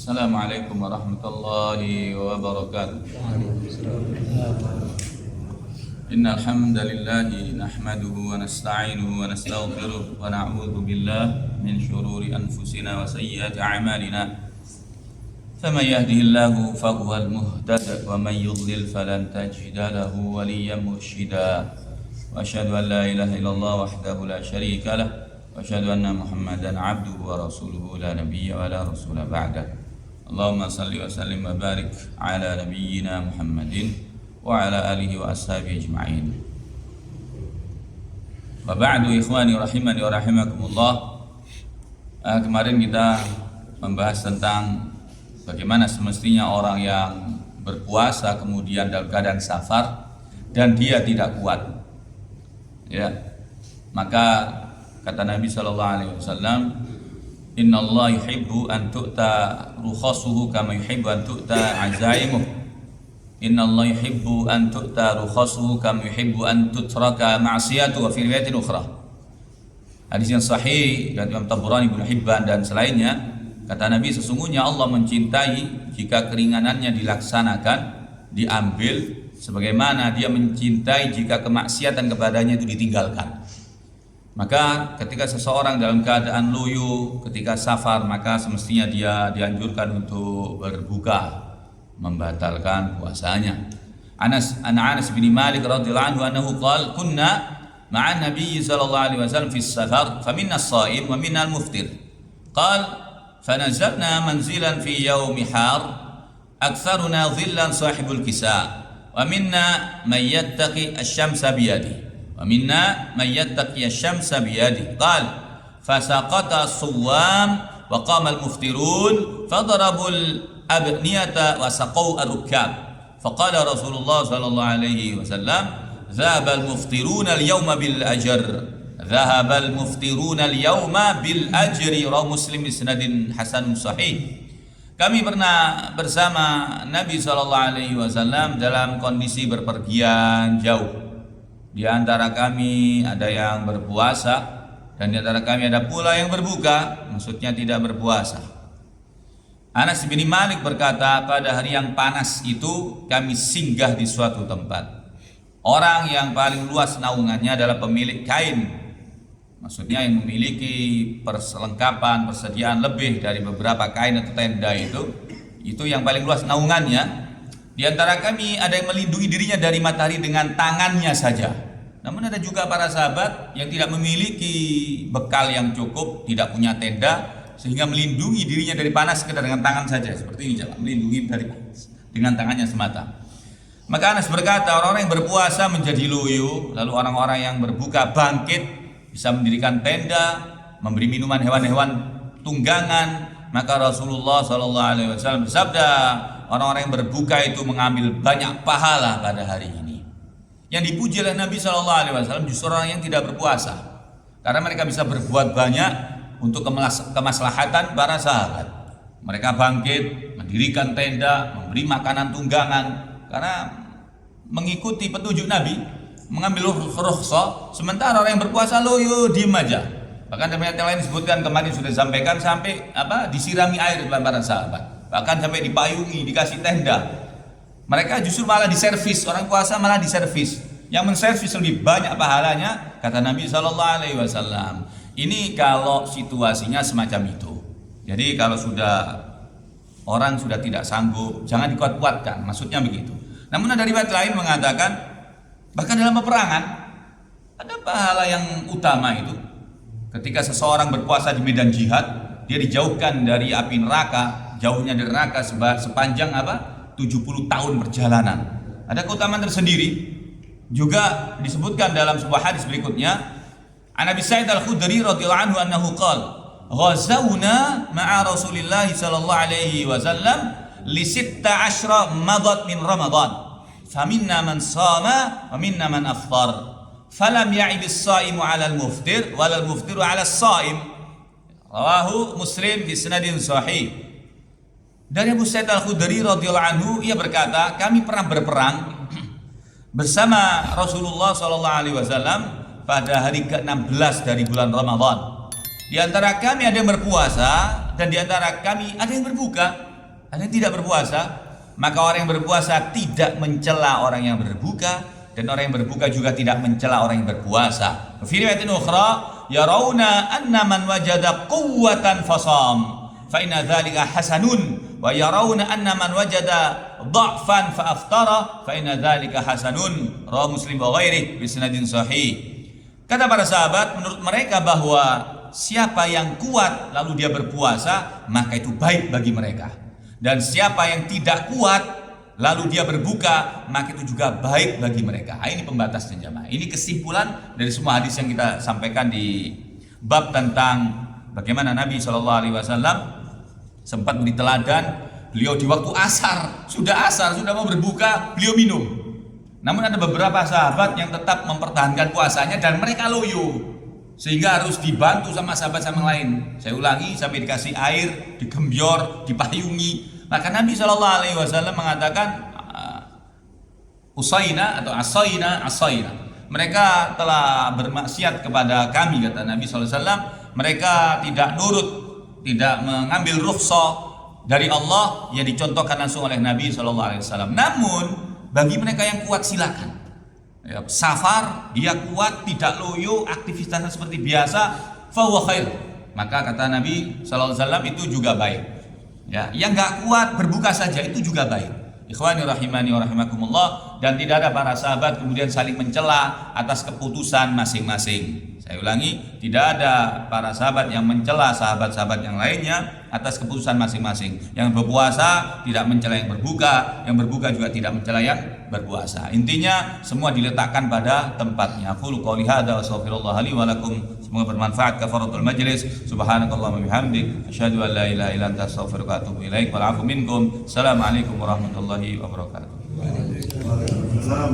Assalamualaikum warahmatullahi wabarakatuh. Innal hamdalillahi nahmaduhu wa nasta'inuhu wa nastaghfiruh wa na'udzu billahi min shururi anfusina wa sayyiati a'malina. Faman yahdihillahu fahuwal muhtadi wa man yudlil falan tajida lahu waliyyan mursyida. Wa asyhadu an la ilaha illallah wahdahu la syarika lah wa asyhadu anna Muhammadan 'abduhu wa rasuluhu la nabiyya wa la rasula ba'dah. Allahumma salli wa sallim wa barik ala nabiyyina Muhammadin wa ala alihi wa ashabihi ajma'in. Wa ba'du ikhwani rahimani wa rahimakumullah. Kemarin kita membahas tentang bagaimana semestinya orang yang berpuasa kemudian dalam keadaan safar dan dia tidak kuat. Ya. Maka kata Nabi sallallahu alaihi wasallam, Inna Allah yuhibbu an tu'ta rukhasuhu kama yuhibbu an tu'ta azaimuh. Inna Allah yuhibbu an tu'ta rukhasuhu kama yuhibbu an tutraka ma'siyatu wa fi riwayatin ukhra. Hadis yang sahih dari Imam Tabrani, Ibnu Hibban dan selainnya, kata Nabi sesungguhnya Allah mencintai jika keringanannya dilaksanakan, diambil, sebagaimana dia mencintai jika kemaksiatan kepadanya itu ditinggalkan. Maka ketika seseorang dalam keadaan loyo, ketika safar, maka semestinya dia dianjurkan untuk berbuka, membatalkan puasanya. Anas bin Malik radhiyallahu anhu annahu qala kunna ma'an Nabi sallallahu alaihi wasallam fi safar faminna as-sha'im wa minna al-muftir. Qala fanazalna manzilan fi yawmi har aktharuna dhillan sahibul kisa wa minna man yattaqi asy-syamsa biyadihi wa minna man yattaqi asy-syamsa biyadihi. Qala fasaqata as-suwam wa qama al-muftirun fadarabul abniyata wa saqaw ar-rukkab. Faqala Rasulullah sallallahu alaihi wasallam dhahaba al-muftiruna al-yawma bil ajr. Dhahaba al-muftiruna al-yawma bil ajri. Rawahu Muslim isnadin hasanun sahih. Kami pernah bersama Nabi sallallahu alaihi wasallam dalam kondisi berpergian jauh. Di antara kami ada yang berpuasa dan di antara kami ada pula yang berbuka, maksudnya tidak berpuasa. Anas bin Malik berkata, pada hari yang panas itu kami singgah di suatu tempat. Orang yang paling luas naungannya adalah pemilik kain, maksudnya yang memiliki perlengkapan, persediaan lebih dari beberapa kain atau tenda itu yang paling luas naungannya. Di antara kami ada yang melindungi dirinya dari matahari dengan tangannya saja. Namun ada juga para sahabat yang tidak memiliki bekal yang cukup, tidak punya tenda, sehingga melindungi dirinya dari panas sekedar dengan tangan saja. Seperti ini, melindungi dari panas dengan tangannya semata. Maka Anas berkata, orang-orang yang berpuasa menjadi loyo, lalu orang-orang yang berbuka bangkit, bisa mendirikan tenda, memberi minuman hewan-hewan tunggangan. Maka Rasulullah SAW bersabda, orang-orang yang berbuka itu mengambil banyak pahala pada hari ini. Yang dipuji oleh Nabi SAW justru orang yang tidak berpuasa, karena mereka bisa berbuat banyak untuk kemaslahatan para sahabat. Mereka bangkit, mendirikan tenda, memberi makanan tunggangan, karena mengikuti petunjuk Nabi, mengambil rukhsah. Sementara orang yang berpuasa loyo, diem aja. Bahkan dalam ayat yang lain disebutkan, kemarin sudah disampaikan, sampai disirami air oleh para sahabat, bahkan sampai dipayungi, dikasih tenda. Mereka justru malah diservis, orang puasa malah diservis. Yang menservis lebih banyak pahalanya, kata Nabi SAW. Ini kalau situasinya semacam itu. Jadi kalau orang sudah tidak sanggup, jangan dikuat-kuatkan, maksudnya begitu. Namun ada riwayat lain mengatakan, bahkan dalam peperangan ada pahala yang utama itu. Ketika seseorang berpuasa di medan jihad, dia dijauhkan dari api neraka, jauhnya dari neraka sepanjang 70 tahun perjalanan. Ada keutamaan tersendiri. Juga disebutkan dalam sebuah hadis berikutnya, An Abi Sa'id Al-Khudri radhiyallahu anhu annahu qala, "Ghazawna ma'a Rasulillah sallallahu alaihi wasallam li 16 madat min Ramadan. Faminna man shama wa minna man afṭar. Falam ya'ib as-sha'imu 'ala al-muftir wa al-muftiru 'ala as-sha'im." Rawahu Muslim bi sanadin sahih. Dari Abu Sa'id Al-Khudri radhiyallahu anhu, ia berkata, kami pernah berperang bersama Rasulullah sallallahu alaihi wasallam pada hari ke-16 dari bulan Ramadan. Di antara kami ada yang berpuasa dan di antara kami ada yang berbuka. ada yang tidak berpuasa, maka orang yang berpuasa tidak mencela orang yang berbuka, dan orang yang berbuka juga tidak mencela orang yang berpuasa. Fi riwayatin ukhra, yarawna anna man wajada quwwatan fasam fa inna dzalika hasanun, wa yarawna anna man wajada dha'fan fa aftara fa inna dzalika hasanun. Rawahu Muslim wa ghairihi bi sanadin sahih. Kata para sahabat, menurut mereka bahwa siapa yang kuat lalu dia berpuasa, maka itu baik bagi mereka. Dan siapa yang tidak kuat lalu dia berbuka, maka itu juga baik bagi mereka. Ini pembatasnya jamaah. Ini kesimpulan dari semua hadis yang kita sampaikan di bab tentang bagaimana Nabi SAW sempat beri teladan. Beliau di waktu asar, sudah mau berbuka, beliau minum. Namun ada beberapa sahabat yang tetap mempertahankan puasanya dan mereka loyo, sehingga harus dibantu sama sahabat-sahabat lain. Saya ulangi, sampai dikasih air, digembior, dipayungi. Maka Nabi SAW mengatakan usaina atau asaina. Mereka telah bermaksiat kepada kami, kata Nabi SAW. Mereka tidak nurut, tidak mengambil rukhsah dari Allah yang dicontohkan langsung oleh Nabi SAW. Namun bagi mereka yang kuat silakan. Ya, safar, dia kuat, tidak loyo, aktivitasnya seperti biasa, fahuwa khair. Maka kata Nabi SAW itu juga baik. Ya, yang nggak kuat berbuka saja itu juga baik. Ikhwani rahimani wa rahimakumullah. Dan tidak ada para sahabat kemudian saling mencela atas keputusan masing-masing. Saya ulangi, tidak ada para sahabat yang mencela sahabat-sahabat yang lainnya atas keputusan masing-masing. Yang berpuasa tidak mencela yang berbuka juga tidak mencela yang berpuasa. Intinya semua diletakkan pada tempatnya. Aqulu qouli hadza wa astaghfirullah li wa lakum. Semoga bermanfaat. Kafaratul majlis. Subhanakallahumma bihamdik, asyhadu an la ilaha illa anta, astaghfiruka wa atubu ilaik. Wal 'afwu minkum. Assalamualaikum warahmatullahi wabarakatuh. Waalaikumsalam.